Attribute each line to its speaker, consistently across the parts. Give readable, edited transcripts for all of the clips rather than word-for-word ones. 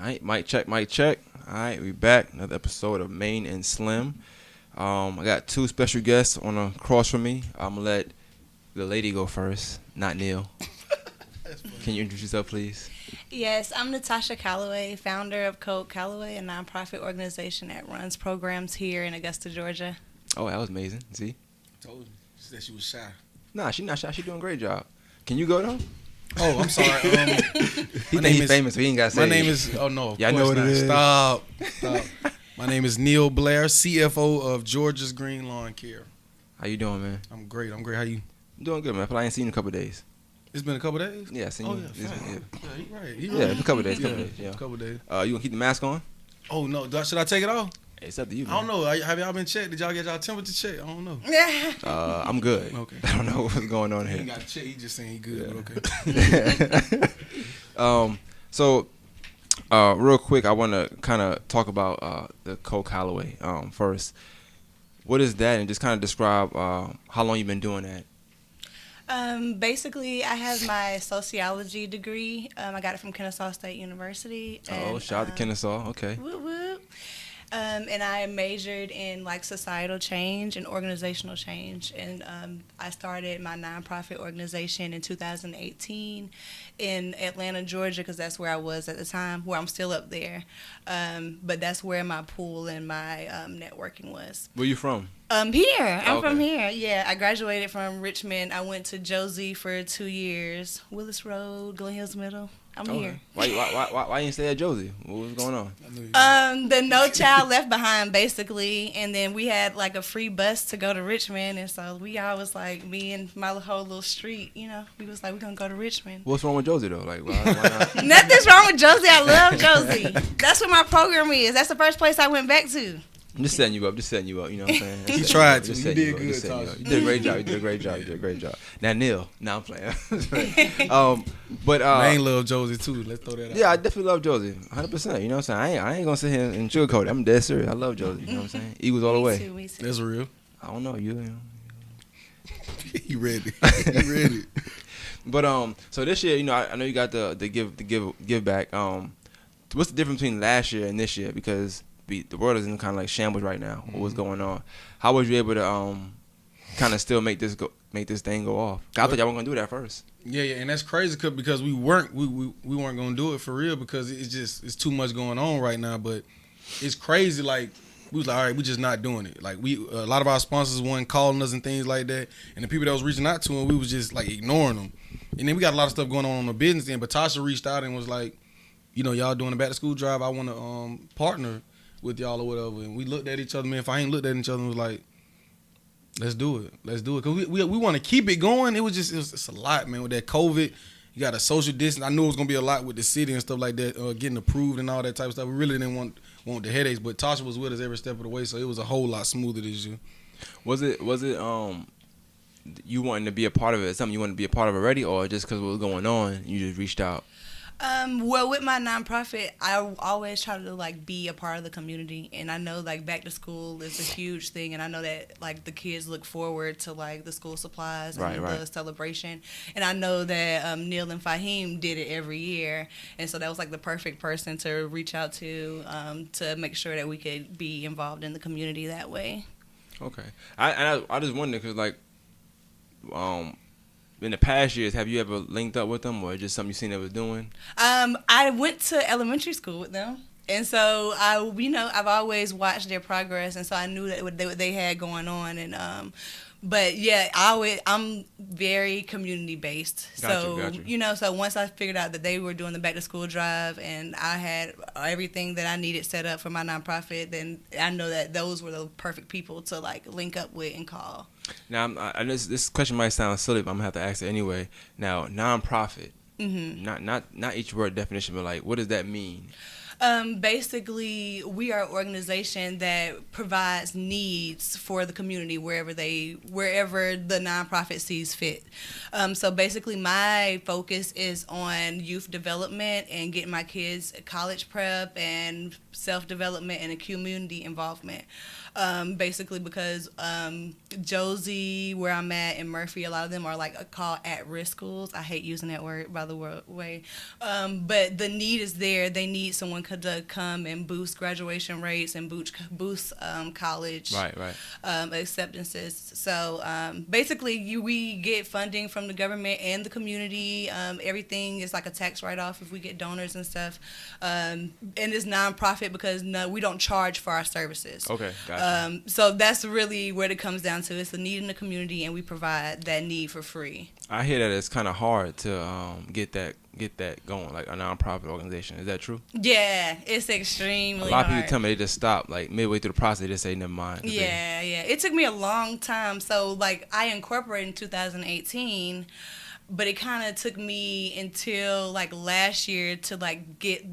Speaker 1: All right, mic check, mic check. All right, we back. Another episode of Main and Slim. I got two special guests on the cross from me. I'm gonna let the lady go first, not Neil. Can you introduce yourself, please?
Speaker 2: Yes, I'm Natasha Calloway, founder of Code Calloway, a nonprofit organization that runs programs here in Augusta, Georgia.
Speaker 1: Oh, that was amazing. See?
Speaker 3: Told you. She said she was shy.
Speaker 1: Nah, she not shy. She doing a great job. Can you go though?
Speaker 3: Oh, I'm sorry.
Speaker 1: He think he's famous, so he ain't got to say
Speaker 3: My name
Speaker 1: it.
Speaker 3: is. Oh no.
Speaker 1: Yeah, I know what it is.
Speaker 3: Stop. My name is Neal Blair, CFO of Georgia's Green Lawn Care.
Speaker 1: How you doing, man?
Speaker 3: I'm great. How you?
Speaker 1: I'm doing good, man. I feel like I ain't seen you in a couple of days.
Speaker 3: It's been a couple days.
Speaker 1: Yeah, I seen
Speaker 3: Oh
Speaker 1: you.
Speaker 3: yeah,
Speaker 1: It's been-
Speaker 3: fine. Yeah, he right. He
Speaker 1: Yeah,
Speaker 3: right.
Speaker 1: it's a couple of days.
Speaker 3: Yeah,
Speaker 1: Yeah.
Speaker 3: a couple days.
Speaker 1: You gonna keep the mask on?
Speaker 3: Oh no, should I take it off?
Speaker 1: It's up to you,
Speaker 3: I
Speaker 1: man.
Speaker 3: don't know. Have y'all been checked? Did y'all get y'all temperature checked? I don't know.
Speaker 1: I'm good.
Speaker 3: Okay.
Speaker 1: I don't know what's going on
Speaker 3: He
Speaker 1: here.
Speaker 3: ain't got checked. He just saying he good.
Speaker 1: Yeah.
Speaker 3: But okay.
Speaker 1: So, real quick, I want to kind of talk about the Code Calloway first. What is that? And just kind of describe how long you've been doing that.
Speaker 2: Basically, I have my sociology degree. I got it from Kennesaw State University.
Speaker 1: Oh, shout out to Kennesaw. Okay.
Speaker 2: Whoop, whoop. And I majored in like societal change and organizational change. And I started my nonprofit organization in 2018 in Atlanta, Georgia, because that's where I was at the time, where I'm still up there. But that's where my pool and my networking was.
Speaker 1: Where you from?
Speaker 2: Here. I'm
Speaker 1: Okay.
Speaker 2: from here. Yeah, I graduated from Richmond. I went to Josie for 2 years. Willis Road, Glen Hills Middle. I'm here.
Speaker 1: Why you didn't stay at Josie? What was going on?
Speaker 3: I knew you-
Speaker 2: The No Child Left Behind, basically, and then we had like a free bus to go to Richmond, and so we all was like, me and my whole little street, we was like, we're gonna go to Richmond.
Speaker 1: What's wrong with Josie though? Like, why not?
Speaker 2: Nothing's wrong with Josie. I love Josie. That's what my program is. That's the first place I went back to.
Speaker 1: I'm just setting you up. You know what I'm saying?
Speaker 3: You
Speaker 1: Just
Speaker 3: tried
Speaker 1: setting
Speaker 3: to.
Speaker 1: up,
Speaker 3: You
Speaker 1: just
Speaker 3: did
Speaker 1: setting
Speaker 3: good,
Speaker 1: up. You
Speaker 3: Tasha.
Speaker 1: did a great job. You did a great job. Now, Neil. Now I'm playing. But
Speaker 3: I ain't love Josie too. Let's throw that out.
Speaker 1: yeah, I definitely love Josie. 100%. You know what I'm saying? I ain't going to sit here and sugarcoat it. I'm dead serious. I love Josie. You know what I'm saying? Eagles all the way.
Speaker 2: Me too.
Speaker 3: That's real.
Speaker 1: I don't know. You know.
Speaker 3: He ready. He ready.
Speaker 1: But so this year, I know you got the give back. What's the difference between last year and this year? Because the world is in kind of like shambles right now. What's going on? How was you able to kind of still make this thing go off? I thought y'all weren't gonna do that first.
Speaker 3: Yeah, and that's crazy because we weren't gonna do it for real because it's too much going on right now. But it's crazy. Like we was like, all right, we just not doing it. Like a lot of our sponsors weren't calling us and things like that, and the people that was reaching out to them, we was just like ignoring them. And then we got a lot of stuff going on the business end. But Tasha reached out and was like, y'all doing a back to school drive. I want to partner with y'all or whatever. And we looked at each other, man. If I ain't looked at each other, and was like, let's do it. Because we want to keep it going. It's a lot, man. With that COVID, you got a social distance. I knew it was going to be a lot with the city and stuff like that, getting approved and all that type of stuff. We really didn't want the headaches, but Tasha was with us every step of the way, so it was a whole lot smoother this year.
Speaker 1: Was it you wanting to be a part of it? Something you wanted to be a part of already, or just because what was going on, you just reached out?
Speaker 2: Well, with my nonprofit, I always try to like be a part of the community, and I know like back to school is a huge thing, and I know that like the kids look forward to like the school supplies and the celebration, and I know that Neil and Fahim did it every year, and so that was like the perfect person to reach out to make sure that we could be involved in the community that way.
Speaker 1: Okay, I just wonder because like in the past years, have you ever linked up with them, or just something you seen they was doing?
Speaker 2: I went to elementary school with them, and so I've always watched their progress, and so I knew that what they had going on, and but yeah, I'm very community based.
Speaker 1: Got you.
Speaker 2: So once I figured out that they were doing the back to school drive, and I had everything that I needed set up for my nonprofit, then I know that those were the perfect people to like link up with and call.
Speaker 1: Now, I know this question might sound silly, but I'm gonna have to ask it anyway. Now, nonprofit, not each word definition, but like, what does that mean?
Speaker 2: Basically, we are an organization that provides needs for the community wherever the nonprofit sees fit. So basically, my focus is on youth development and getting my kids college prep and self-development and a community involvement. Basically because Josie, where I'm at, and Murphy, a lot of them are like called at-risk schools. I hate using that word, by the way. But the need is there. They need someone to come and boost graduation rates and boost college acceptances. So basically, we get funding from the government and the community. Everything is like a tax write-off if we get donors and stuff. And it's nonprofit because we don't charge for our services.
Speaker 1: Okay, gotcha.
Speaker 2: So that's really what it comes down to. It's a need in the community, and we provide that need for free.
Speaker 1: I hear that it's kind of hard to get that going, like a nonprofit organization. Is that true?
Speaker 2: Yeah, it's extremely hard.
Speaker 1: A lot of people tell me they just stop, like midway through the process, they just say never mind.
Speaker 2: Yeah. It took me a long time. So like I incorporated in 2018, but it kind of took me until like last year to like get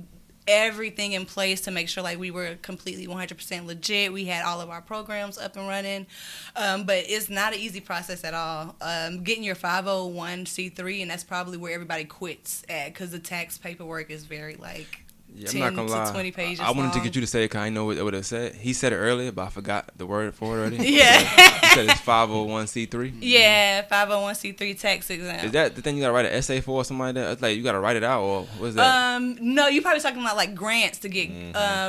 Speaker 2: everything in place to make sure like we were completely 100% legit. We had all of our programs up and running, but it's not an easy process at all. Getting your 501c3, and that's probably where everybody quits at, because the tax paperwork is very like 10 to 20 pages
Speaker 1: I wanted
Speaker 2: long.
Speaker 1: to get you to say it because I know what it said. He said it earlier, but I forgot the word for it already.
Speaker 2: Yeah.
Speaker 1: He said it's 501c3.
Speaker 2: Yeah, 501c3 tax exempt.
Speaker 1: Is that the thing you gotta write an essay for or something like that? It's like you gotta write it out, or what is that?
Speaker 2: No, you're probably talking about like grants to get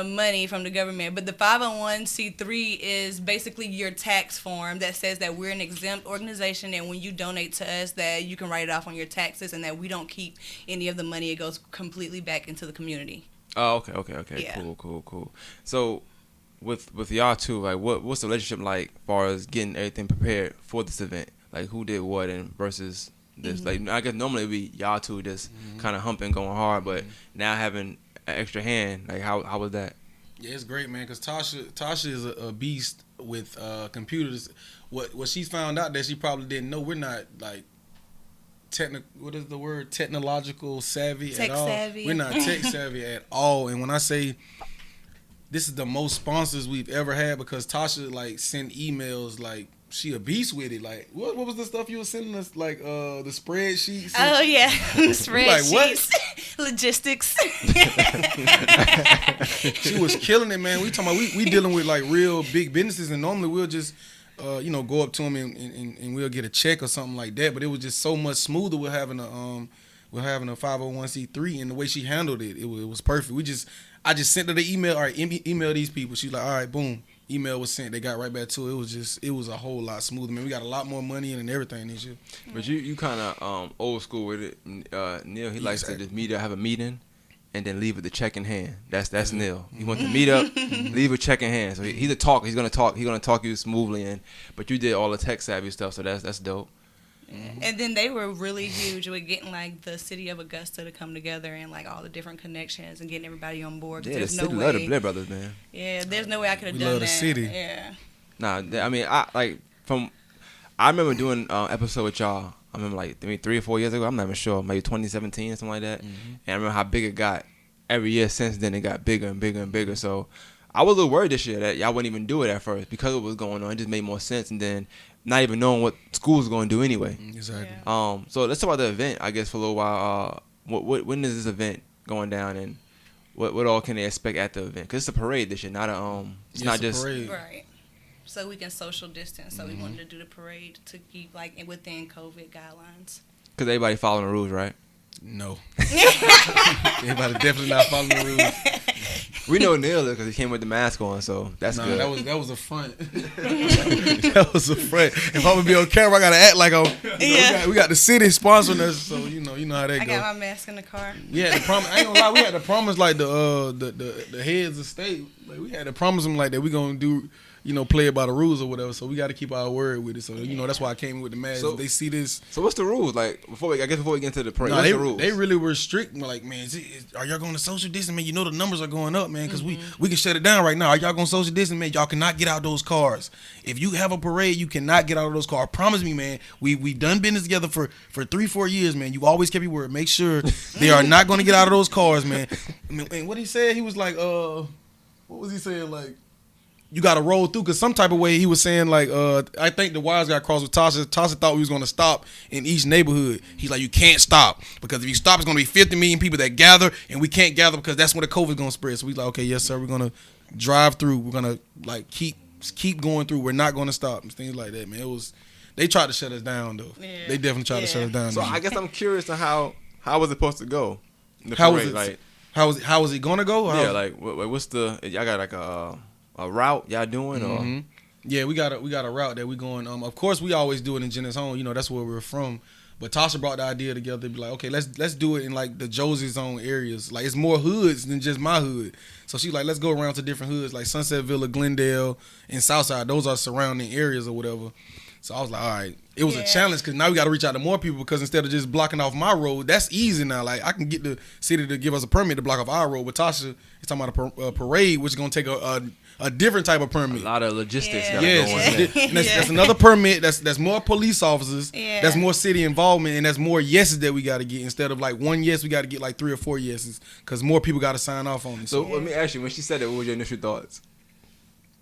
Speaker 2: money from the government. But the 501c3 is basically your tax form that says that we're an exempt organization, and when you donate to us, that you can write it off on your taxes, and that we don't keep any of the money. It goes completely back into the community.
Speaker 1: Oh, okay.
Speaker 2: Yeah.
Speaker 1: Cool. So, with y'all too, like, what's the relationship like, as far as getting everything prepared for this event? Like, who did what and versus this? Like, I guess normally it'd be y'all two just kind of humping, going hard, but now having an extra hand, like, how was that?
Speaker 3: Yeah, it's great, man. Cause Tasha is a beast with computers. What she's found out that she probably didn't know, we're not like what is the word? Technological savvy
Speaker 2: Tech
Speaker 3: at all.
Speaker 2: savvy.
Speaker 3: We're not tech savvy at all. And when I say this is the most sponsors we've ever had, because Tasha like sent emails, like she a beast with it. Like what was the stuff you were sending us? Like the spreadsheets.
Speaker 2: Oh yeah, spreadsheets.
Speaker 3: Like what?
Speaker 2: Logistics.
Speaker 3: She was killing it, man. We talking about we dealing with like real big businesses, and normally we'll just go up to them and we'll get a check or something like that. But it was just so much smoother with having a 501c3, and the way she handled it, it was perfect. I just sent her the email. All right, email these people. She's like, all right, boom. Email was sent. They got right back to it. It was a whole lot smoother, man. We got a lot more money in and everything this year.
Speaker 1: But you kind of old school with it. Neil, he likes to just have a meeting and then leave with the check in hand. That's Neil. He wants to meet up, leave a check in hand. So he's a talker. He's gonna talk you smoothly, but you did all the tech savvy stuff. So that's dope.
Speaker 2: And then they were really huge with getting like the city of Augusta to come together and like all the different connections and getting everybody on board.
Speaker 1: Yeah, the
Speaker 2: there's
Speaker 1: city
Speaker 2: no
Speaker 1: love
Speaker 2: way.
Speaker 1: the Blair brothers, man.
Speaker 2: Yeah, there's no way I could have
Speaker 3: We
Speaker 2: done
Speaker 3: love
Speaker 2: that.
Speaker 3: the city.
Speaker 2: Yeah.
Speaker 1: Nah, I mean, I remember doing episode with y'all. I remember like 3 or 4 years ago. I'm not even sure, maybe 2017 or something like that. And I remember how big it got. Every year since then, it got bigger and bigger and bigger. So I was a little worried this year that y'all wouldn't even do it at first because it was going on. It just made more sense, and then not even knowing what school was going to do anyway.
Speaker 3: Exactly.
Speaker 2: Yeah.
Speaker 1: So let's talk about the event, I guess, for a little while. When is this event going down, and what all can they expect at the event? Because it's a parade this year, not it's not just
Speaker 3: parade.
Speaker 2: Right. So we can social distance. So we wanted to do the parade to keep like within COVID guidelines.
Speaker 1: because everybody following the rules, right?
Speaker 3: No. Everybody definitely not following the rules.
Speaker 1: We know Neil because he came with the mask on, so that's good.
Speaker 3: That was a front. That was a front. If I'm gonna be on camera, I gotta act like I'm. We got the city sponsoring us, so you know how that
Speaker 2: I
Speaker 3: goes.
Speaker 2: got my mask in the car.
Speaker 3: We had to promise. I ain't gonna lie. We had to promise like the heads of state. Like we had to promise them like that we gonna do. Play it by the rules or whatever. So we got to keep our word with it. So that's why I came in with the mask.
Speaker 1: So
Speaker 3: they see this.
Speaker 1: So what's the rules? Like before we get into the parade,
Speaker 3: No,
Speaker 1: what's the rules?
Speaker 3: they really were strict. Like, man, are y'all going to social distance? Man, the numbers are going up, man, because we can shut it down right now. Are y'all going to social distance, man? Y'all cannot get out those cars. If you have a parade, you cannot get out of those cars. Promise me, man. We done business together for 3-4 years, man. You always kept your word. Make sure they are not going to get out of those cars, man. And what he said, he was like, what was he saying? Like, you got to roll through, because some type of way he was saying, like, I think the wires got crossed with Tasha. Tasha thought we was going to stop in each neighborhood. He's like, you can't stop, because if you stop, it's going to be 50 million people that gather, and we can't gather because that's when the COVID is going to spread. So we like, okay, yes, sir, we're going to drive through. We're going to, like, keep going through. We're not going to stop, and things like that, man. They tried to shut us down, though.
Speaker 2: Yeah.
Speaker 3: They definitely tried to shut us down.
Speaker 1: So I guess I'm curious to how was it supposed to go? The
Speaker 3: How was
Speaker 1: parade?
Speaker 3: it?
Speaker 1: Like,
Speaker 3: How is it gonna go?
Speaker 1: Yeah, like what's the y'all got like a route y'all doing or?
Speaker 3: Yeah, we got a route that we going. Of course, we always do it in Jennings Home. You know, that's where we're from. But Tasha brought the idea together to be like, okay, let's do it in like the Josie Zone areas. Like it's more hoods than just my hood. So she's like, let's go around to different hoods like Sunset Villa, Glendale, and Southside. Those are surrounding areas or whatever. So I was like, all right. It was a challenge because now we got to reach out to more people because instead of just blocking off my road, that's easy now. Like I can get the city to give us a permit to block off our road. But Tasha is talking about a parade, which is going to take a different type of permit.
Speaker 1: A lot of logistics.
Speaker 3: Yes. And that's another permit. That's more police officers.
Speaker 2: Yeah.
Speaker 3: That's more city involvement, and that's more yeses that we got to get instead of like one yes. We got to get like 3 or 4 yeses because more people got to sign off on it.
Speaker 1: So let me ask you, when she said that, what was your initial thoughts?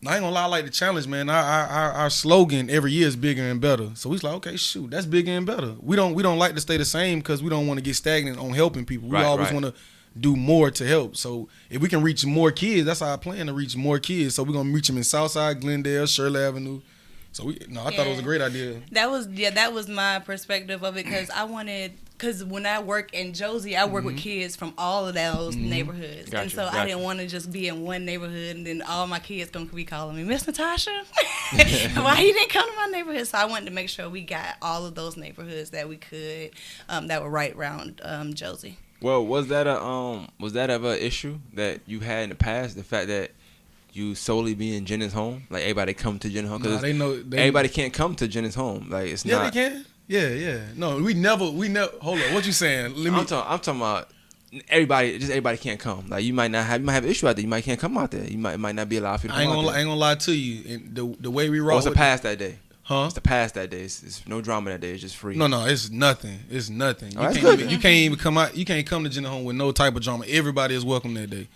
Speaker 3: I ain't gonna lie, I like the challenge, man. Our slogan every year is bigger and better. So we like, okay, shoot, that's bigger and better. We don't like to stay the same because we don't want to get stagnant on helping people. We always want to do more to help. So if we can reach more kids, that's our plan, to reach more kids. So we're gonna reach them in Southside, Glendale, Shirley Avenue. So I thought it was a great idea.
Speaker 2: That was my perspective of it because when I work in Josie, I work with kids from all of those neighborhoods.
Speaker 1: Gotcha,
Speaker 2: and so I didn't want to just be in one neighborhood and then all my kids gonna be calling me, Miss Natasha, why you didn't come to my neighborhood? So I wanted to make sure we got all of those neighborhoods that we could, that were right around Josie.
Speaker 1: Well, was that ever an issue that you had in the past? The fact that you solely be in Jennings Home, like everybody come to Jennings Home, because everybody can't come to Jennings Home. Like it's not.
Speaker 3: Yeah, they can. Yeah. No, we never. Hold on, what you saying?
Speaker 1: I'm talking about everybody can't come. Like you might have an issue out there. You might can't come out there. It might not be allowed for you to come out there.
Speaker 3: I ain't gonna lie to you. And the way we roll.
Speaker 1: What's the pass that day?
Speaker 3: Huh?
Speaker 1: It's the pass that day. It's no drama that day. It's just free.
Speaker 3: No, it's nothing. It's nothing.
Speaker 1: Oh, that's good.
Speaker 3: You can't even come out. You can't come to Jennings Home with no type of drama. Everybody is welcome that day.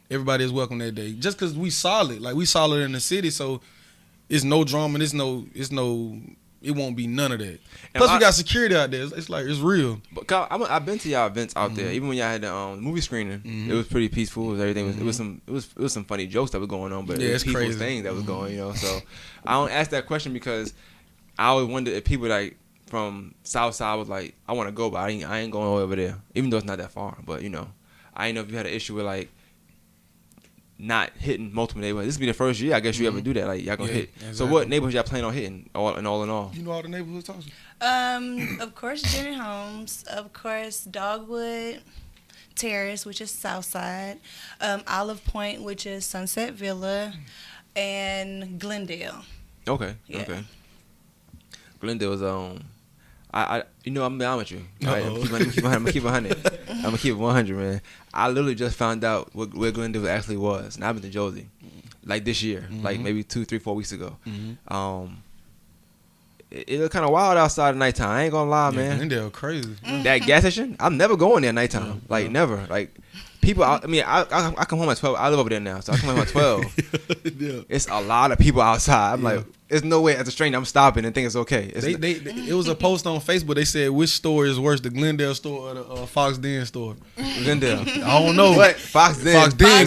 Speaker 3: Everybody is welcome that day. Just because we solid, like we solid in the city, so it's no drama. It won't be none of that. And plus, we got security out there. It's like it's real.
Speaker 1: But I've been to y'all events out there. Even when y'all had the movie screening, it was pretty peaceful. Everything was it was some funny jokes that was going on, but it was people's things that was going. So I don't ask that question because I always wonder if people like from South Side was like, I want to go, but I ain't going over there, even though it's not that far. But I ain't know if you had an issue with like not hitting multiple neighborhoods. This will be the first year I guess you ever do that. Like y'all gonna hit. Exactly. So what neighborhoods y'all plan on hitting? All in all.
Speaker 3: You know all the neighborhoods, Tasha?
Speaker 2: Of course, Jennings Homes. Of course, Dogwood Terrace, which is Southside. Olive Point, which is Sunset Villa, and Glendale.
Speaker 1: Okay.
Speaker 2: Yeah.
Speaker 1: Okay. Glendale's I'm gonna be honest with you. Right? I'm gonna keep 100. I'm gonna keep it 100, man. I literally just found out where Glendale actually was, and I've been to Josie, like this year, like maybe 2, 3, 4 weeks ago. It looked kind of wild outside at nighttime. I ain't gonna lie, man.
Speaker 3: Glendale crazy.
Speaker 1: That gas station, I'm never going there at nighttime. Like never. Like people out. I mean, I come home at 12. I live over there now, so I come home at 12. It's a lot of people outside. I'm like, there's no way as a stranger I'm stopping and think it's okay.
Speaker 3: It was a post on Facebook. They said which store is worse, the Glendale store or the Fox Den store.
Speaker 1: Glendale.
Speaker 3: I don't know.
Speaker 1: But Fox Den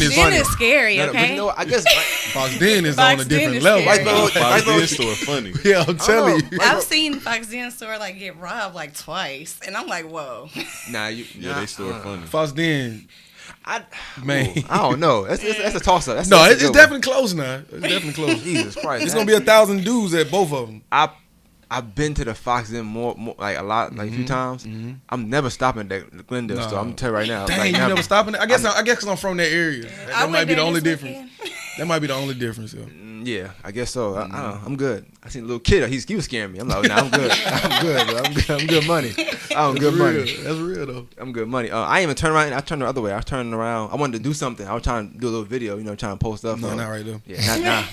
Speaker 2: is
Speaker 1: funny.
Speaker 2: Is scary. Okay.
Speaker 1: But I guess
Speaker 3: Fox Den is on a different level.
Speaker 4: Fox Den store funny.
Speaker 3: Yeah, I'm telling you.
Speaker 2: I've seen Fox Den store like get robbed like twice, and I'm like, whoa.
Speaker 4: They store funny.
Speaker 3: Fox Den.
Speaker 1: I don't know. That's a toss up.
Speaker 3: No, it's definitely close now. It's definitely close.
Speaker 1: Jesus Christ.
Speaker 3: It's gonna be 1,000 dudes at both of them.
Speaker 1: I've been to the Fox Den more like a lot, like a few times. I'm never stopping at the Glendale store. I'm gonna tell you right now.
Speaker 3: Dang,
Speaker 1: like,
Speaker 3: you never stopping it? I guess because I'm from that area. That might be the only difference. That might be the only difference.
Speaker 1: Yeah, I guess so. I don't know. I'm good. I seen a little kid. He was scaring me. I'm like, I'm good. I'm good. Bro. I'm good money. I'm good money.
Speaker 3: That's real though.
Speaker 1: I'm good money. I ain't even turn around. I turned the other way. I was turning around. I wanted to do something. I was trying to do a little video. Trying to post stuff.
Speaker 3: No, not right though.
Speaker 1: Yeah,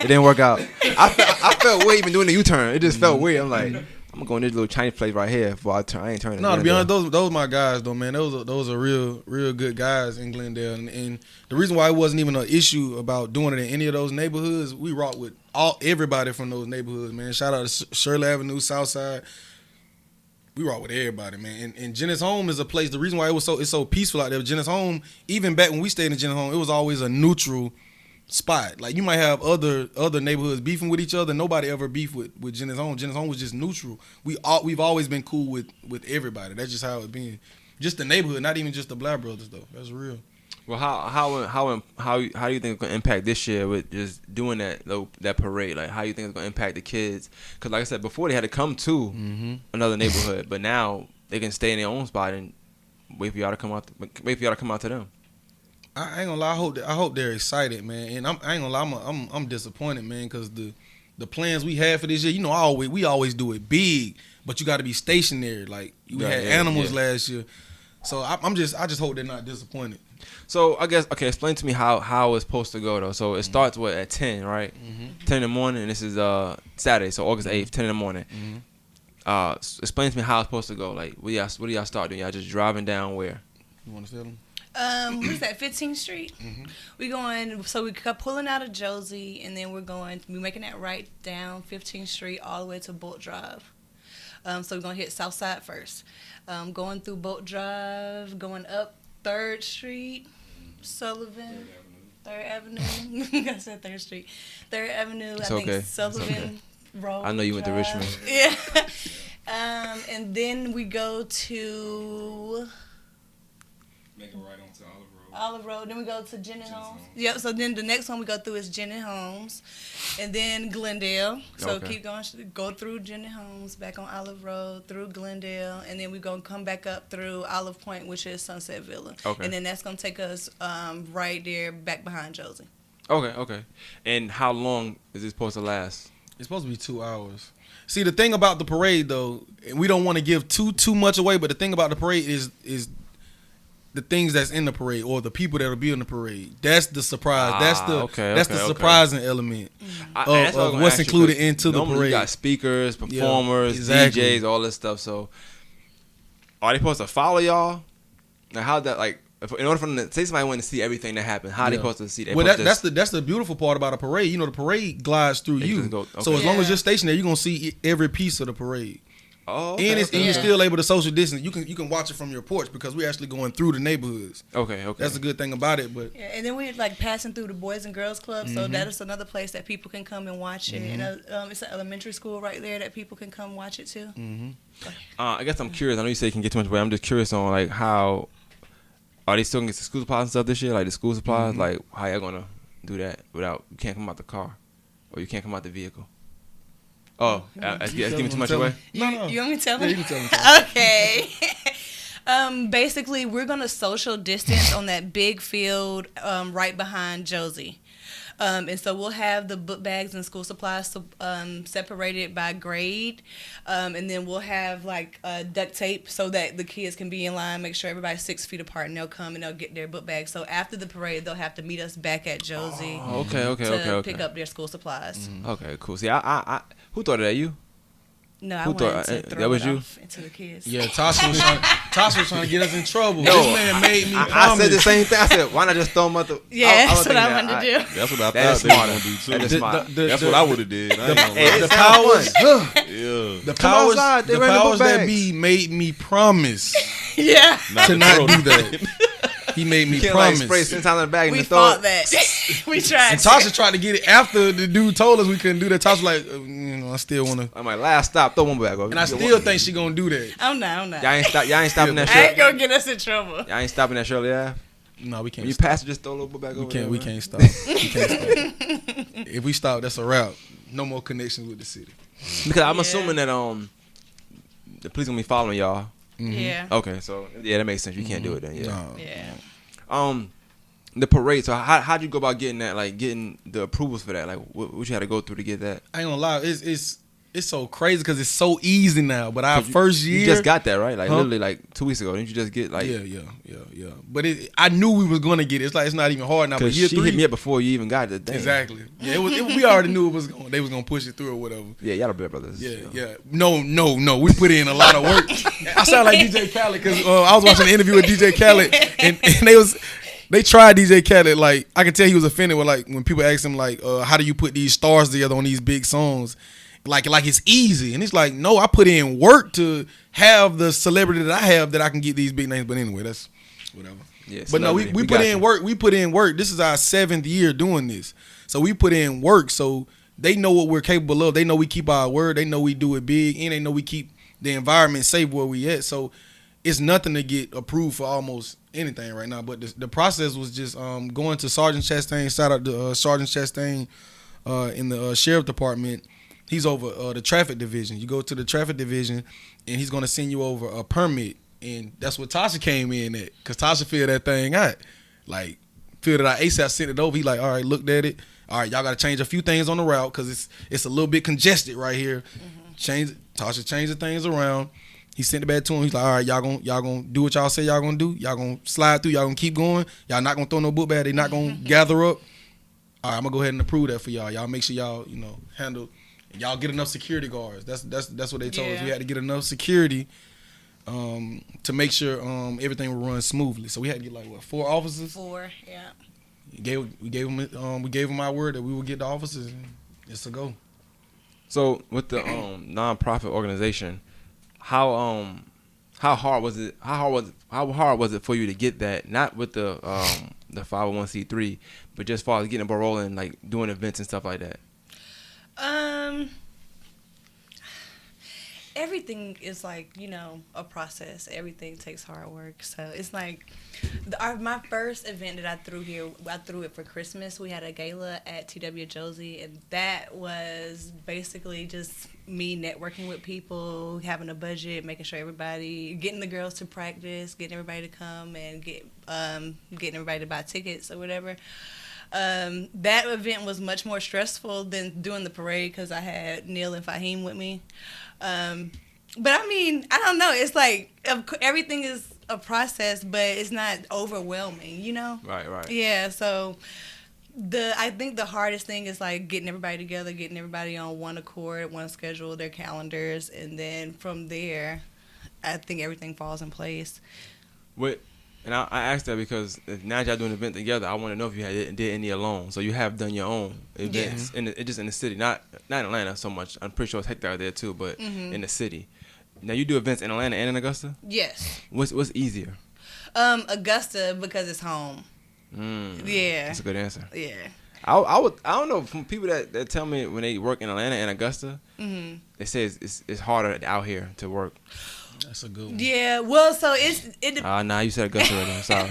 Speaker 1: it didn't work out. I felt weird even doing the U-turn. It just felt weird. I'm like, I'm gonna go in this little Chinese place right here before I turn. I ain't turning.
Speaker 3: No, to be honest, those my guys though, man. Those are real good guys in Glendale, and the reason why it wasn't even an issue about doing it in any of those neighborhoods, we rock with everybody from those neighborhoods, man. Shout out to Shirley Avenue, Southside. We rock with everybody, man. And Jennings Home is a place. The reason why it's so peaceful out there, Jennings Home, even back when we stayed in Jennings Home, it was always a neutral spot. Like you might have other neighborhoods beefing with each other. Nobody ever beefed with Jennings Home. Jennings Home was just neutral. We've always been cool with everybody. That's just how it been. Just the neighborhood, not even just the Blair brothers though. That's real.
Speaker 1: Well, how do you think it's gonna impact this year with just doing that parade? Like, how you think it's gonna impact the kids? Because like I said before, they had to come to another neighborhood, but now they can stay in their own spot and wait for y'all to come out. Wait for y'all to come out to them.
Speaker 3: I ain't gonna lie. I hope they're excited, man. And I ain't gonna lie. I'm disappointed, man, because the plans we had for this year, we always do it big, but you got to be stationary. Like we had animals last year, so I just hope they're not disappointed.
Speaker 1: So I guess explain to me how it's supposed to go though. So it starts at 10, right? 10 in the morning, and this is Saturday, so August 8th, 10 in the morning. Explain to me how it's supposed to go. Like, what do y'all start doing? Y'all just driving down where?
Speaker 3: You want to feel them?
Speaker 2: Where's that? 15th Street. We going. So we pulling out of Josie, and then we're making that right down 15th Street all the way to Bolt Drive. So we're gonna hit Southside first. Going through Bolt Drive, going up 3rd Street, Sullivan, 3rd Avenue. I said 3rd Street, 3rd Avenue.
Speaker 1: It's
Speaker 2: I think
Speaker 1: okay.
Speaker 2: Sullivan Road.
Speaker 1: I know you went to Richmond.
Speaker 2: Yeah. And then we go to
Speaker 3: Make it right onto
Speaker 2: Olive Road. Then we go to Jen and Holmes. Yep. So then the next one we go through is Jen and Holmes, and then Glendale. So keep going, go through Jen and Holmes, back on Olive Road, through Glendale, and then we gonna come back up through Olive Point, which is Sunset Villa. Okay. And then that's gonna take us right there, back behind Josie.
Speaker 1: Okay. And how long is it supposed to last?
Speaker 3: It's supposed to be 2 hours. See, the thing about the parade though, and we don't want to give too much away, but the thing about the parade is the things that's in the parade or the people that'll be in the parade. That's the surprise. That's the surprising element of what's included into the parade.
Speaker 1: You got speakers, performers, DJs, all this stuff. So are they supposed to follow y'all? Now how that in order for them to say somebody wanted to see everything that happened, how are they supposed to see that?
Speaker 3: Well, that's the beautiful part about a parade. The parade glides through you. So as long as you're stationed there, you're gonna see every piece of the parade. Oh, okay, and you're still able to social distance. You can watch it from your porch because we're actually going through the neighborhoods. Okay. That's a good thing about it. But
Speaker 2: and then we're passing through the Boys and Girls Club, so that is another place that people can come and watch it. And it's an elementary school right there that people can come watch it too.
Speaker 1: I guess I'm curious. I know you say you can get too much away. I'm just curious on how are they still gonna get the school supplies and stuff this year? Like the school supplies, like how y'all gonna do that without you can't come out the car or you can't come out the vehicle? Oh, that's giving too much away?
Speaker 2: No. You want me to tell him?
Speaker 3: Yeah, you can tell him.
Speaker 2: Okay. Basically, we're going to social distance on that big field right behind Josie. And so we'll have the book bags and school supplies separated by grade. And then we'll have duct tape so that the kids can be in line, make sure everybody's 6 feet apart, and they'll come and they'll get their book bags. So after the parade, they'll have to meet us back at Josie to pick up their school supplies.
Speaker 1: Okay, cool. See, I who thought of that? You?
Speaker 2: No, I wanted to throw it off into the kids.
Speaker 3: Yeah, Tasha was trying to get us in trouble. No, this man made me promise.
Speaker 1: I said the same thing. I said, why not just throw them out the...
Speaker 2: Yeah, that's what I wanted to do.
Speaker 4: That's what I thought they were going to do, too. That's what I would have did.
Speaker 3: The powers that be made me promise to not do that. He made me promise.
Speaker 1: Spray 10 times in the bag
Speaker 2: we fought that. We tried.
Speaker 3: And Tasha tried to get it after the dude told us we couldn't do that. Tasha I still want to.
Speaker 1: I'm like, last stop, throw one bag over.
Speaker 3: And I still think she gonna do that.
Speaker 2: I'm not.
Speaker 1: Y'all ain't stopping that shit.
Speaker 2: I ain't gonna get us in trouble.
Speaker 1: Y'all ain't stopping that Shirley Ave?
Speaker 3: No, we can't.
Speaker 1: When you pass it, just throw a little bit back over.
Speaker 3: We can't stop. If we stop, that's a wrap. No more connections with the city.
Speaker 1: Because I'm assuming that the police gonna be following y'all.
Speaker 2: Yeah.
Speaker 1: Okay, so that makes sense. You can't do it then. Yeah.
Speaker 3: No.
Speaker 2: Yeah.
Speaker 1: The parade. So how'd you go about getting that? Like getting the approvals for that? Like what you had to go through to get that?
Speaker 3: I ain't gonna lie. It's so crazy because it's so easy now. But our first year,
Speaker 1: you just got that right? Like literally 2 weeks ago. Didn't you just get
Speaker 3: Yeah. But I knew we was gonna get it. It's like it's not even hard now. But
Speaker 1: year 3 hit me up before you even got the thing.
Speaker 3: Exactly. Yeah. We already knew they was gonna push it through or whatever.
Speaker 1: Yeah, y'all the Blair brothers.
Speaker 3: Yeah. No. We put in a lot of work. I sound like DJ Khaled because I was watching an interview with DJ Khaled and they tried DJ Khaled. Like I could tell he was offended with when people asked him how do you put these stars together on these big songs? Like it's easy, and he's like, no, I put in work to have the celebrity that I have that I can get these big names. But anyway, that's whatever.
Speaker 1: Yeah,
Speaker 3: but no, we put in work. We put in work. This is our 7th year doing this, so we put in work. So they know what we're capable of. They know we keep our word. They know we do it big, and they know we keep the environment safe where we at. So it's nothing to get approved for almost anything right now. But the process was just going to Sergeant Chastain. Shout out to Sergeant Chastain in the sheriff department. He's over the traffic division. You go to the traffic division, and he's gonna send you over a permit, and that's what Tasha came in at, cause Tasha filled that thing out, like filled it out ASAP, sent it over. He like, all right, looked at it. All right, y'all gotta change a few things on the route, cause it's a little bit congested right here. Tasha changed the things around. He sent it back to him. He's like, all right, y'all gonna do what y'all say y'all gonna do. Y'all gonna slide through. Y'all gonna keep going. Y'all not gonna throw no book bag. They not gonna gather up. All right, I'm gonna go ahead and approve that for y'all. Y'all make sure y'all handle. Y'all get enough security guards. That's what they told us. We had to get enough security to make sure everything would run smoothly. So we had to get like 4 officers. 4, yeah. We gave them our word that we would get the officers. And it's a go.
Speaker 1: So with the nonprofit organization, how hard was it? How hard was it for you to get that? Not with the 501c3, but just as far as getting the ball rolling, like doing events and stuff like that.
Speaker 2: Everything is like, a process. Everything takes hard work. So it's like my first event that I threw it for Christmas. We had a gala at TW Josie, and that was basically just me networking with people, having a budget, making sure getting the girls to practice, getting everybody to come, and getting everybody to buy tickets or whatever. That event was much more stressful than doing the parade because I had Neil and Fahim with me. But I mean, I don't know. It's like everything is a process, but it's not overwhelming,
Speaker 1: Right.
Speaker 2: Yeah, so I think the hardest thing is like getting everybody together, getting everybody on one accord, one schedule, their calendars, and then from there, I think everything falls in place.
Speaker 1: And I asked that because now that y'all doing an event together, I want to know if you did any alone. So you have done your own events, just in the city, not in Atlanta so much. I'm pretty sure it's hectare out there too, but in the city. Now you do events in Atlanta and in Augusta?
Speaker 2: Yes.
Speaker 1: What's easier?
Speaker 2: Augusta because it's home. Yeah.
Speaker 1: That's a good answer.
Speaker 2: Yeah.
Speaker 1: I don't know, from people that tell me when they work in Atlanta and Augusta, they say it's harder out here to work.
Speaker 3: That's a good one.
Speaker 2: Yeah, well, so it.
Speaker 1: Nah, you said Augusta right now. Sorry.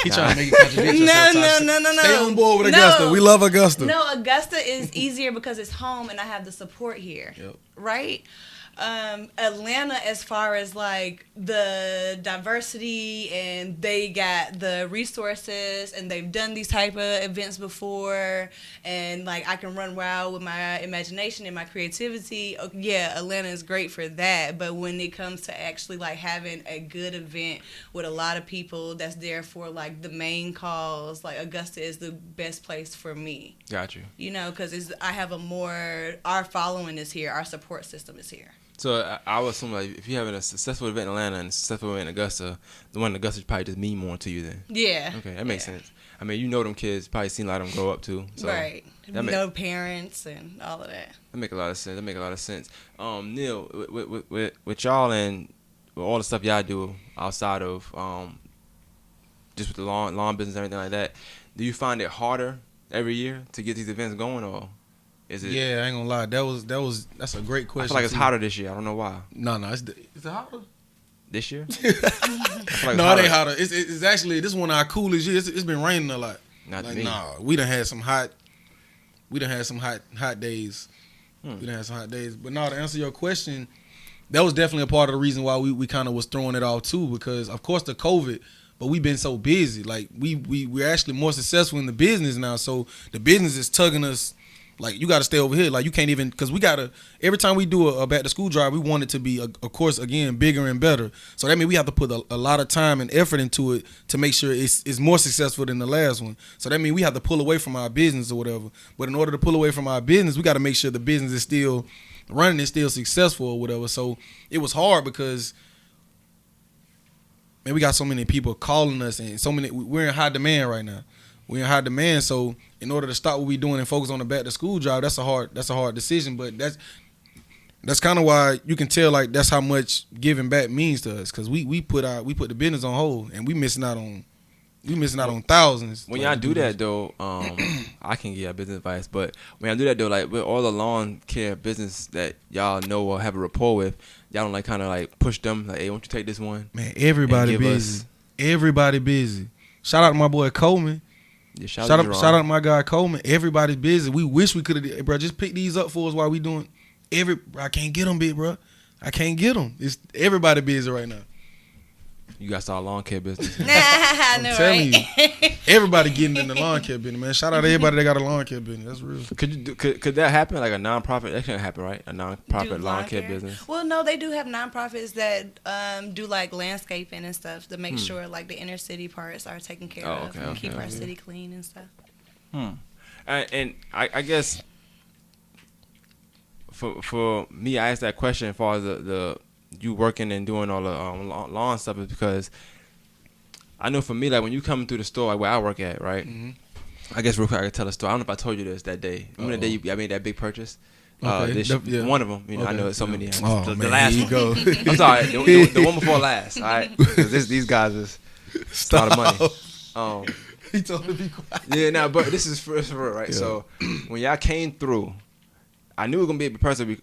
Speaker 3: He trying to make it contradict yourself.
Speaker 2: No.
Speaker 3: Stay on board with Augusta. We love Augusta.
Speaker 2: No, Augusta is easier because it's home and I have the support here.
Speaker 3: Yep.
Speaker 2: Right? Atlanta, as far as like the diversity, and they got the resources, and they've done these type of events before, and like I can run wild with my imagination and my creativity. Yeah, Atlanta is great for that, but when it comes to actually like having a good event with a lot of people that's there for like the main cause, like Augusta is the best place for me.
Speaker 1: Got you.
Speaker 2: Because I have our following is here, our support system is here.
Speaker 1: So I would assume like if you're having a successful event in Atlanta and a successful event in Augusta, the one in Augusta probably just mean more to you then.
Speaker 2: Yeah.
Speaker 1: Okay, that makes sense. I mean, them kids, probably seen a lot of them grow up too. So
Speaker 2: right. Parents and all of that.
Speaker 1: That make a lot of sense. Neil, with y'all and with all the stuff y'all do outside of just with the lawn business and everything like that, do you find it harder every year to get these events going, or is it?
Speaker 3: Yeah, I ain't gonna lie. That's a great question.
Speaker 1: I feel like it's hotter this year. I don't know why.
Speaker 3: No, is it hotter
Speaker 1: this year?
Speaker 3: No, it ain't hotter. It's actually, this is one of our coolest years. It's been raining a lot.
Speaker 1: Not to me.
Speaker 3: Nah, we done had some hot days. We done had some hot days. But no, to answer your question, that was definitely a part of the reason why we kind of was throwing it off too, because of course the COVID, but we've been so busy. Like we're actually more successful in the business now, so the business is tugging us. Like, you got to stay over here. Like, you can't even, because we got to, every time we do a back to school drive, we want it to be, of course, again, bigger and better. So that means we have to put a lot of time and effort into it to make sure it's more successful than the last one. So that means we have to pull away from our business or whatever. But in order to pull away from our business, we got to make sure the business is still running and still successful or whatever. So it was hard because, man, we got so many people calling us and we're in high demand right now. We're in high demand, so in order to stop what we're doing and focus on the back to school drive, that's a hard decision. But that's kind of why you can tell, like, that's how much giving back means to us, because we put the business on hold and we missing out on we missing out on thousands.
Speaker 1: When y'all do that though, I can give y'all business advice, but when y'all do that though, like with all the lawn care business that y'all know or have a rapport with, y'all don't like kind of like push them like, hey, why don't you take this one?
Speaker 3: Man, everybody busy. Everybody busy. Shout out to my boy Coleman.
Speaker 1: Yeah,
Speaker 3: shout out to my guy Coleman. Everybody's busy. We wish we could have, bro. Just pick these up for us while we doing I can't get them, big bro. I can't get them. It's everybody busy right now.
Speaker 1: You got to start a lawn care business.
Speaker 3: I'm telling you, everybody getting in the lawn care business, man. Shout out to everybody that got a lawn care business. That's real.
Speaker 1: Could that happen? Like a nonprofit? That shouldn't happen, right? A nonprofit lawn care business.
Speaker 2: Well, no, they do have nonprofits that do like landscaping and stuff to make sure like the inner city parts are taken care of and keep our city clean and stuff.
Speaker 1: And I guess for me, I asked that question as far as the you working and doing all the lawn stuff is because I know for me, like when you come through the store, like where I work at, right? Mm-hmm. I guess real quick I could tell a story. I don't know if I told you this that day. Remember the day I made that big purchase? Okay. One of them. You know, I know it's so many. The last one. Go. I'm sorry. The one before last. All right. These guys is a lot of money.
Speaker 3: He told me to be quiet.
Speaker 1: Yeah, no, but this is for real, right? Yeah. So when y'all came through, I knew it was gonna be a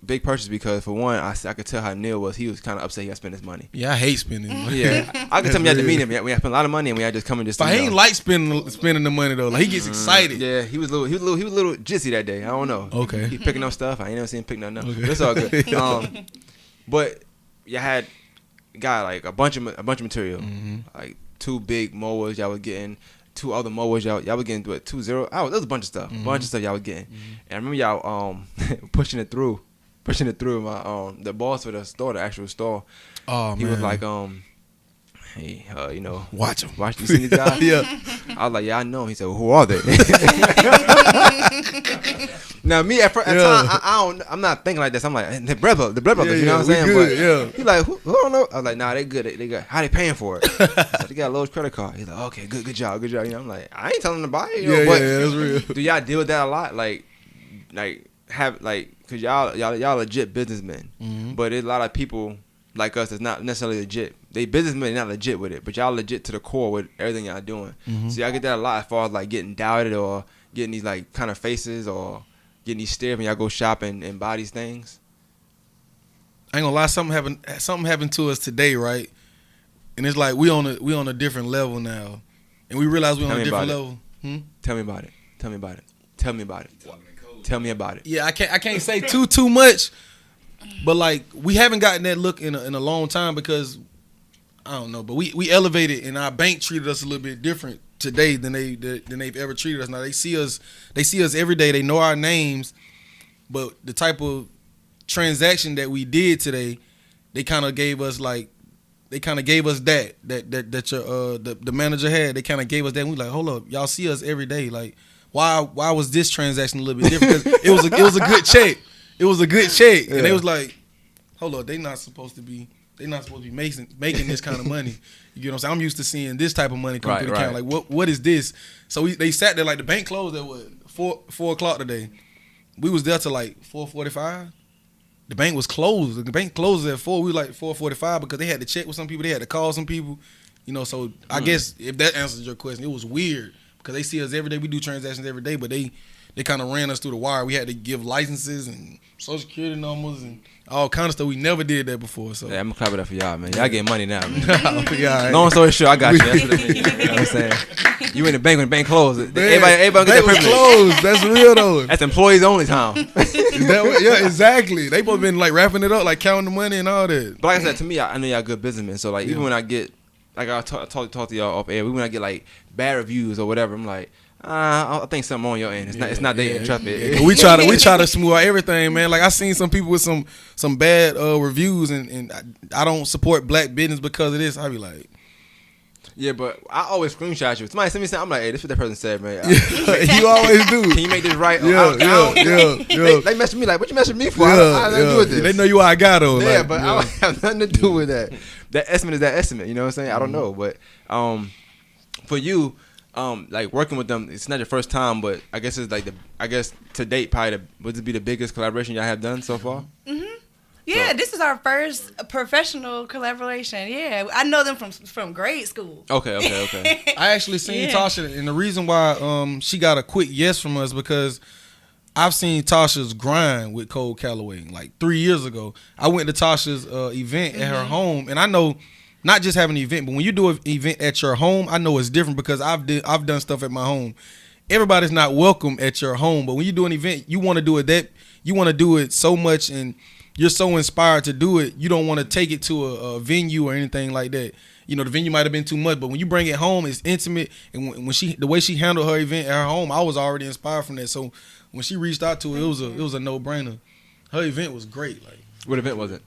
Speaker 1: big purchase because for one, I could tell how Neil was. He was kind of upset he had to spend his money.
Speaker 3: Yeah, I hate spending money.
Speaker 1: Yeah, I could tell him you had to meet him. We had spent a lot of money and we had just come and just.
Speaker 3: But he ain't like spending the money though. Like he gets excited.
Speaker 1: Yeah, he was a little jitzy that day. I don't know.
Speaker 3: Okay.
Speaker 1: He picking up stuff. I ain't never seen him pick nothing up. Okay. But it's all good. But you had got like a bunch of material, like 2 big mowers y'all was getting. 2 other mowers y'all was getting 2-0. There was a bunch of stuff. Bunch of stuff y'all was getting. And I remember y'all pushing it through my the boss for the store, the actual store.
Speaker 3: Oh man.
Speaker 1: He was like, hey, you know,
Speaker 3: watch them.
Speaker 1: You see these guys?
Speaker 3: Yeah.
Speaker 1: I was like, yeah, I know. He said, well, who are they? Now me at time, I'm not thinking like this. I'm like, the bread brothers, you know what I'm saying?
Speaker 3: Good,
Speaker 1: but he's like, who don't know? I was like, nah, they good. They got how they paying for it? So they got a Lowe's credit card. He's like, okay, good job. You know, I'm like, I ain't telling them to buy it. You know, but
Speaker 3: that's real.
Speaker 1: Do y'all deal with that a lot? Like have cause y'all legit businessmen, but there's a lot of people like us that's not necessarily legit. They businessmen, not legit with it, but y'all legit to the core with everything y'all doing. So y'all get that a lot as far as like getting doubted or getting these like kind of faces or getting these stares when y'all go shopping and buy these things.
Speaker 3: I ain't gonna lie, something happened to us today, right? And it's like we on a different level now, and we realize we on a different level.
Speaker 1: Tell me about it. Tell me about it.
Speaker 3: Yeah, I can't say too much, but like we haven't gotten that look in a long time because I don't know, but we elevated and our bank treated us a little bit different today than they've ever treated us. Now they see us every day. They know our names, but the type of transaction that we did today, they kind of gave us that the manager had. They kind of gave us that. And we like, hold up, y'all see us every day. Like, why was this transaction a little bit different? Because it was a good check. It was a good check, and they was like, hold up, they not supposed to be making this kind of money. You know what I'm saying? I'm used to seeing this type of money come through the account. Like, what is this? So they sat there like the bank closed at 4 o'clock today. We was there till like 4:45. The bank was closed. The bank closed at 4. We were like 4:45 because they had to check with some people. They had to call some people. You know, so I guess if that answers your question, it was weird because they see us every day. We do transactions every day, but they kind of ran us through the wire. We had to give licenses and social security numbers and all kind of stuff. We never did that before. So
Speaker 1: yeah, I'm gonna clap it up for y'all, man. Y'all getting money now, man.
Speaker 3: Right.
Speaker 1: Long story short, I got you. That's what it means. You know what I'm saying? You in the bank when the bank closed. Everybody get that privilege.
Speaker 3: Closed. That's real though.
Speaker 1: That's employees only time.
Speaker 3: Yeah, exactly. They both been like wrapping it up, like counting the money and all that.
Speaker 1: But like I said, to me, I know y'all good businessmen. So like even when I get like I talk to y'all off air, when I get like bad reviews or whatever, I'm like, I think something on your end. It's not there. Trust me.
Speaker 3: We try to smooth out everything, man. Like I seen some people with some bad reviews, and I don't support black business because of this. I be like,
Speaker 1: yeah, but I always screenshot you. Somebody send me something. I'm like, hey, this is what that person said, man.
Speaker 3: You always do.
Speaker 1: Can you make this right?
Speaker 3: Yeah.
Speaker 1: They message me like, what you messaging me for? I have nothing to do with this.
Speaker 3: They know you I got on.
Speaker 1: Yeah, but I don't have nothing to do with that. That estimate is that estimate. You know what I'm saying? I don't know, but for you. Like working with them, it's not your first time, but I guess it's like to date probably would it be the biggest collaboration y'all have done so far?
Speaker 2: Yeah, this is our first professional collaboration. Yeah, I know them from grade school.
Speaker 1: Okay.
Speaker 3: I actually seen Tasha, and the reason why she got a quick yes from us because I've seen Tasha's grind with Cole Calloway like 3 years ago. I went to Tasha's event at her home, and I know not just having an event, but when you do an event at your home, I know it's different because I've done stuff at my home. Everybody's not welcome at your home, but when you do an event, you want to do it so much, and you're so inspired to do it. You don't want to take it to a venue or anything like that. You know, the venue might have been too much, but when you bring it home, it's intimate. And when the way she handled her event at her home, I was already inspired from that. So when she reached out to it, it was a no-brainer. Her event was great. Like,
Speaker 1: what event was it?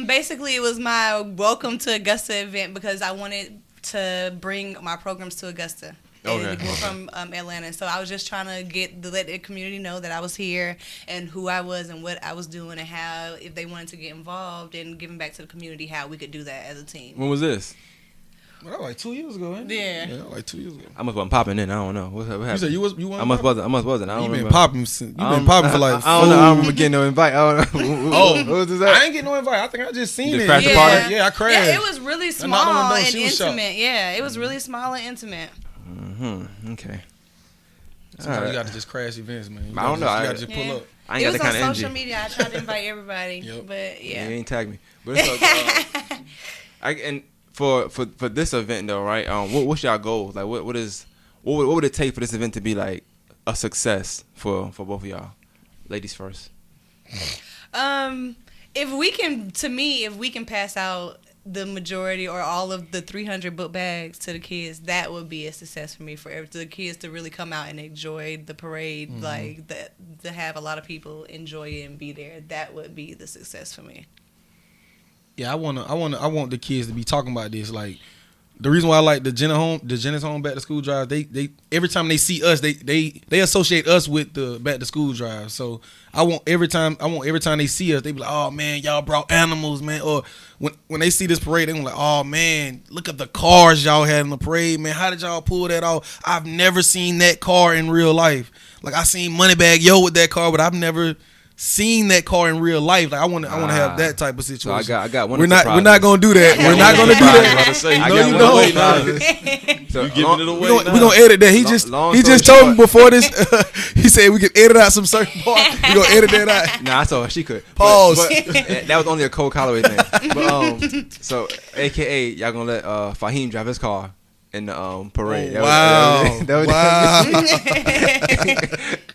Speaker 2: Basically, it was my Welcome to Augusta event because I wanted to bring my programs to Augusta. And we're from Atlanta, so I was just trying to let the community know that I was here and who I was and what I was doing and how, if they wanted to get involved and giving back to the community, how we could do that as a team.
Speaker 1: When was this?
Speaker 3: Well, that was like 2 years ago, ain't it?
Speaker 2: Yeah,
Speaker 3: like 2 years ago.
Speaker 1: I must wasn't popping in. I don't know. What happened?
Speaker 3: You said you wasn't.
Speaker 1: I must wasn't. I don't
Speaker 3: You
Speaker 1: remember.
Speaker 3: been popping for like.
Speaker 1: I don't know. I don't remember getting no invite. I don't know. What was this at?
Speaker 3: I ain't getting no invite. I think I just seen it.
Speaker 1: Crashed the party?
Speaker 3: Yeah, I crashed.
Speaker 2: Yeah, it was really small and intimate. Yeah, it was really small and intimate.
Speaker 1: Okay.
Speaker 3: Sometimes you got to just crash events, man.
Speaker 1: I don't know.
Speaker 3: You got to just pull up.
Speaker 1: I ain't
Speaker 2: It
Speaker 1: got
Speaker 2: was
Speaker 1: that kind
Speaker 2: on
Speaker 1: of
Speaker 2: social
Speaker 1: energy.
Speaker 2: media. I tried to invite everybody, but
Speaker 1: Yeah, you ain't tagged me. But it's and for this event though, right? What's y'all goals? Like, what would it take for this event to be like a success for both of y'all? Ladies first.
Speaker 2: If we can pass out the majority or all of the 300 book bags to the kids, that would be a success for me. For the kids to really come out and enjoy the parade, like that, to have a lot of people enjoy it and be there, that would be the success for me.
Speaker 3: Yeah, I want the kids to be talking about this. Like, the reason why I like the Jenna's home back to school drive, they every time they see us, they associate us with the back to school drive. So I want every time they see us, they be like, oh man, y'all brought animals, man. Or when they see this parade, they gonna like, oh man, look at the cars y'all had in the parade, man. How did y'all pull that off? I've never seen that car in real life. Like, I seen Moneybag Yo with that car, but I've never seen that car in real life. Like, I want to have that type of situation.
Speaker 1: So I got one.
Speaker 3: We're not gonna do that. We're not gonna do that.
Speaker 4: No,
Speaker 3: you don't.
Speaker 1: So
Speaker 4: You giving it away?
Speaker 3: We're gonna edit that. He just told me before this. He said we could edit out some certain parts. We gonna edit that out.
Speaker 1: Nah, I saw her. She could.
Speaker 3: Pause.
Speaker 1: But that was only a Cole Calloway thing. But so AKA y'all gonna let Fahim drive his car in the parade.
Speaker 3: Wow.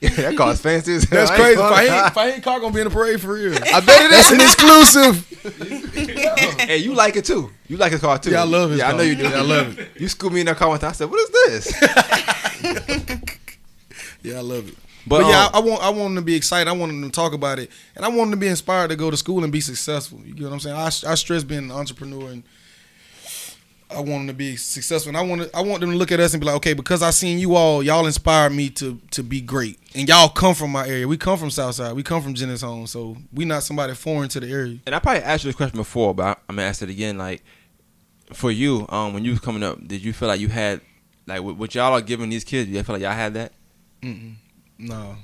Speaker 1: That car's fancy as hell.
Speaker 3: That's crazy. Fahim car gonna be in the parade for real.
Speaker 1: I bet it is.
Speaker 3: That's an exclusive.
Speaker 1: Hey, you like it too. You like his car too.
Speaker 3: Yeah, I love his car.
Speaker 1: I know you do.
Speaker 3: Yeah, I love it.
Speaker 1: You scooped me in that car one time. I said, "What is this?"
Speaker 3: Yeah, I love it.
Speaker 1: But
Speaker 3: yeah, I want them to be excited. I want them to talk about it, and I want them to be inspired to go to school and be successful. You get what I'm saying? I stress being an entrepreneur, and I want them to be successful. And I want them to look at us and be like, okay, because I seen y'all inspired me to be great, and y'all come from my area. We come from Southside. We come from Jenna's home, so we not somebody foreign to the area.
Speaker 1: And I probably asked you this question before, but I'm gonna ask it again. Like, for you, when you was coming up, did you feel like you had, like, what y'all are giving these kids? Do you feel like y'all had that?
Speaker 3: No,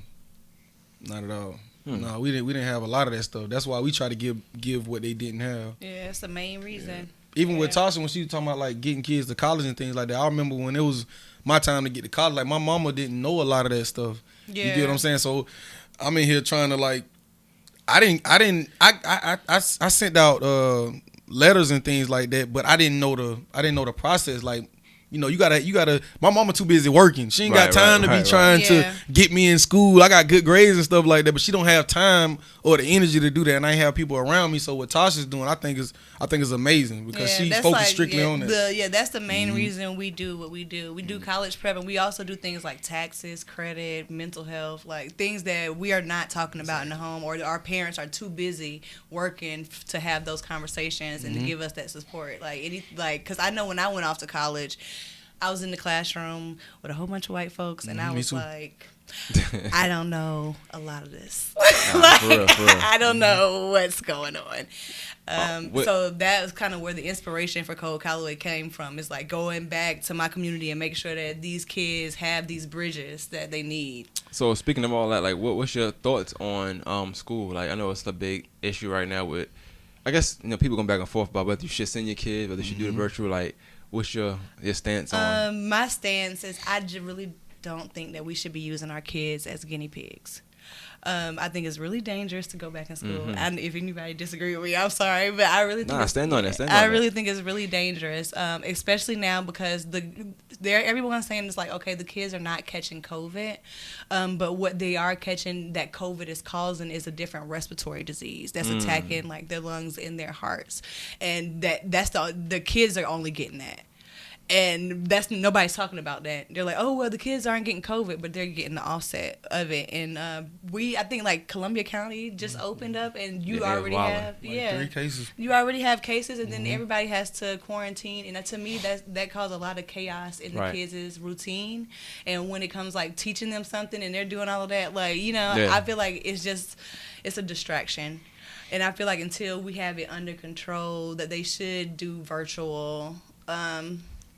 Speaker 3: not at all. No, we didn't have a lot of that stuff. That's why we try to give what they didn't have.
Speaker 2: Yeah, that's the main reason.
Speaker 3: Even with Tasha, when she was talking about like getting kids to college and things like that, I remember when it was my time to get to college, like my mama didn't know a lot of that stuff. Yeah. You get what I'm saying? So I'm in here trying to like, I sent out letters and things like that, but I didn't know the process. Like, you know, you gotta. My mama too busy working. She ain't got time to be trying to get me in school. I got good grades and stuff like that, but she don't have time or the energy to do that. And I have people around me. So what Tasha's doing, I think is amazing because she's focused strictly on that.
Speaker 2: That's the main reason we do what we do. We do college prep, and we also do things like taxes, credit, mental health, like things that we are not talking about in the home, or our parents are too busy working to have those conversations and to give us that support. Because I know when I went off to college, I was in the classroom with a whole bunch of white folks, and I was like, I don't know a lot of this.
Speaker 1: For real.
Speaker 2: I don't know what's going on. So that was kind of where the inspiration for Cole Calloway came from. It's like going back to my community and making sure that these kids have these bridges that they need.
Speaker 1: So speaking of all that, like, what's your thoughts on school? Like, I know it's a big issue right now with, I guess, people going back and forth about whether you should send your kids, whether you should do the virtual. Like, what's your stance on?
Speaker 2: My stance is really don't think that we should be using our kids as guinea pigs. I think it's really dangerous to go back in school. And if anybody disagree with me, I'm sorry, but I really think I really think it's really dangerous, especially now because everyone's saying it's like, okay, the kids are not catching COVID, but what they are catching that COVID is causing is a different respiratory disease that's attacking like their lungs and their hearts, and that's the kids are only getting that. And nobody's talking about that. They're like, oh, well, the kids aren't getting COVID, but they're getting the offset of it. And I think like Columbia County just opened up, and you already have
Speaker 3: 3 cases.
Speaker 2: You already have cases, and then everybody has to quarantine. And to me, that caused a lot of chaos in the kids' routine. And when it comes like teaching them something, and they're doing all of that, like I feel like it's a distraction. And I feel like until we have it under control, that they should do virtual.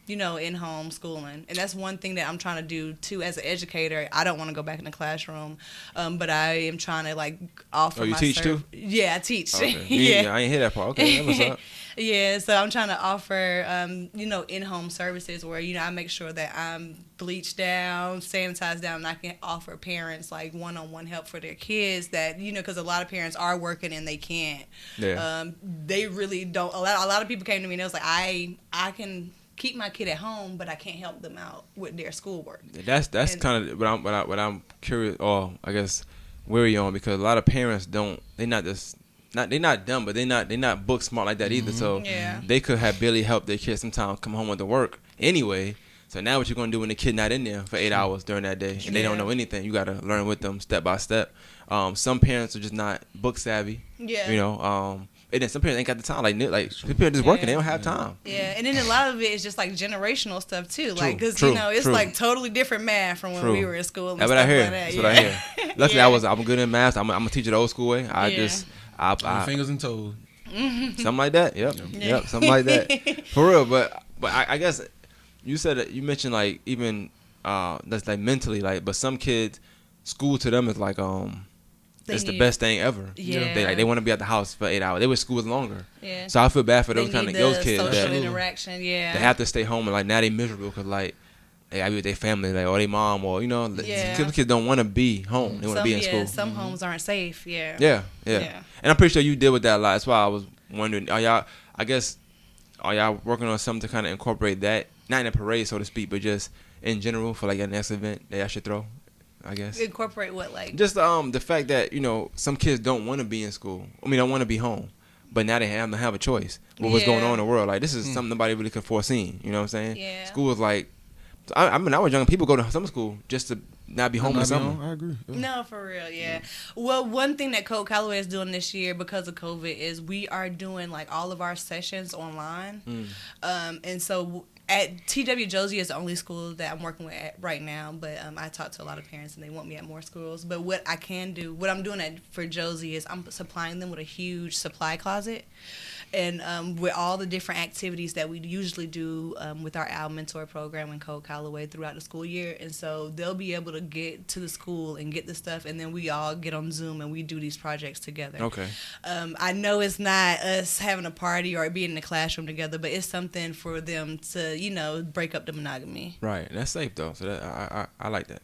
Speaker 2: In-home schooling. And that's one thing that I'm trying to do, too, as an educator. I don't want to go back in the classroom, but I am trying to, like, offer
Speaker 1: my... Oh, you teach, too?
Speaker 2: Yeah, I teach.
Speaker 1: Okay. Yeah, I ain't hear that part. Okay, that was up.
Speaker 2: Yeah, so I'm trying to offer, in-home services where, I make sure that I'm bleached down, sanitized down, and I can offer parents, like, one-on-one help for their kids that, because a lot of parents are working and they can't. Yeah. They really don't... A lot of people came to me and they was like, I can... keep my kid at home, but I can't help them out with their schoolwork. That's
Speaker 1: kind of what I'm curious, or I guess weary on, because a lot of parents they're not dumb, but they're not book smart like that either. So they could have barely helped their kids sometimes come home with the work anyway. So now what you're gonna do when the kid not in there for 8 hours during that day and they don't know anything? You gotta learn with them step by step. Some parents are just not book savvy. Yeah. And then some parents ain't got the time. Like some parents just working, they don't have time.
Speaker 2: Yeah, and then a lot of it is just like generational stuff too. Like, because it's like totally different math from when we were in school. And
Speaker 1: that's what I hear. That's what I hear. Luckily, I'm good in math. I'm gonna teach it the old school way.
Speaker 3: Fingers and toes.
Speaker 1: Something like that. Yep. Something like that. For real. But I guess you said that you mentioned like even that's like mentally like, but some kids, school to them is like it's the best thing ever. Yeah. They want to be at the house for 8 hours. They wish school was longer. Yeah. So I feel bad for those kids
Speaker 2: social interaction. Yeah.
Speaker 1: They have to stay home and like now they miserable because like they gotta be with their family, like or their mom or kids don't want to be home. They want to be in school.
Speaker 2: Some homes aren't safe. Yeah.
Speaker 1: Yeah. And I'm pretty sure you deal with that a lot. That's why I was wondering, are y'all working on something to kind of incorporate that, not in a parade so to speak, but just in general for like a next event that I should throw? I guess
Speaker 2: incorporate what, like
Speaker 1: just the fact that some kids don't want to be in school. I mean, don't want to be home, but now they have a choice with what's going on in the world. Like this is something nobody really could foresee. You know what I'm saying? Yeah. School is like, I mean, I was young. People go to summer school just to not be home in the summer.
Speaker 3: I agree.
Speaker 2: Yeah. No, for real, yeah. Well, one thing that Calloway is doing this year because of COVID is we are doing like all of our sessions online, and so. At TW Josie is the only school that I'm working with right now, but I talk to a lot of parents and they want me at more schools. But what I'm doing for Josie is I'm supplying them with a huge supply closet, and with all the different activities that we usually do with our Al Mentor program and Code Calloway throughout the school year. And so they'll be able to get to the school and get the stuff, and then we all get on Zoom and we do these projects together. Okay. I know it's not us having a party or being in the classroom together, but it's something for them to break up the monogamy.
Speaker 1: Right. That's safe though. So that I like that.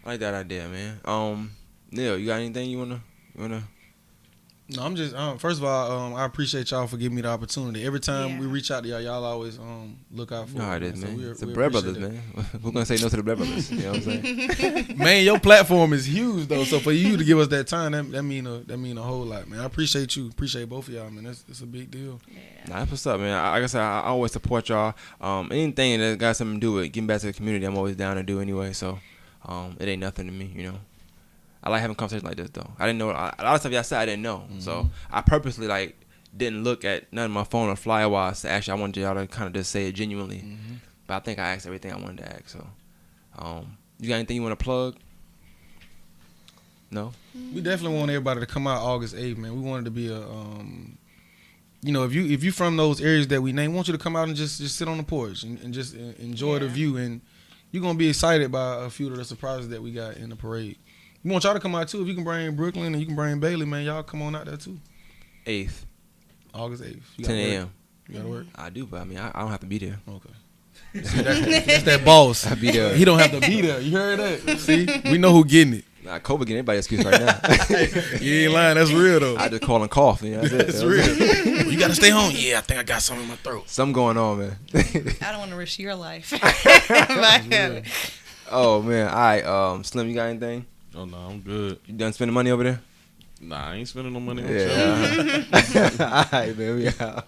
Speaker 1: I like that idea, man. Neil, you got anything you wanna?
Speaker 3: No, I'm just first of all, I appreciate y'all for giving me the opportunity. Every time we reach out to y'all always look out for
Speaker 1: me. It is, man. So it's the Blair Brothers, man. We're gonna say no to the Blair Brothers. You know what I'm saying?
Speaker 3: Man, your platform is huge though. So for you to give us that time, that mean a whole lot, man. I appreciate you. Appreciate both of y'all, man. It's a big deal.
Speaker 2: Yeah.
Speaker 1: Nah, that's what's up, man. Like I said, I always support y'all. Anything that got something to do with getting back to the community, I'm always down to do anyway. So it ain't nothing to me, I like having conversations like this, though. I didn't know. A lot of stuff y'all said I didn't know. So I purposely, didn't look at none of my phone or flyer-wise. Actually, I wanted y'all to kind of just say it genuinely. But I think I asked everything I wanted to ask. So, you got anything you want to plug? No?
Speaker 3: We definitely want everybody to come out August 8th, man. We wanted to be a, if you from those areas that we named, we want you to come out and just sit on the porch and just enjoy the view and you're gonna be excited by a few of the surprises that we got in the parade. We want y'all to come out too. If you can bring Brooklyn and you can bring Bailey, man, y'all come on out there too.
Speaker 1: 8th,
Speaker 3: August 8th.
Speaker 1: 10 a.m.
Speaker 3: You gotta work.
Speaker 1: I do, but I mean, I don't have to be there.
Speaker 3: Okay. See, that's that boss.
Speaker 1: I be there.
Speaker 3: He don't have to be there. You heard that? See, we know who getting it.
Speaker 1: Nah, COVID getting everybody excuse right now.
Speaker 3: You ain't lying. That's real though.
Speaker 1: I just call and cough. You know,
Speaker 3: that's real. You gotta stay home. Yeah, I think I got something in my throat.
Speaker 1: Something going on, man.
Speaker 2: I don't want to risk your life.
Speaker 1: Oh man. All right. Slim, you got anything?
Speaker 4: Oh no, I'm good.
Speaker 1: You done spending money over there?
Speaker 4: Nah, I ain't spending no money on
Speaker 1: Yeah. All right, man. We out.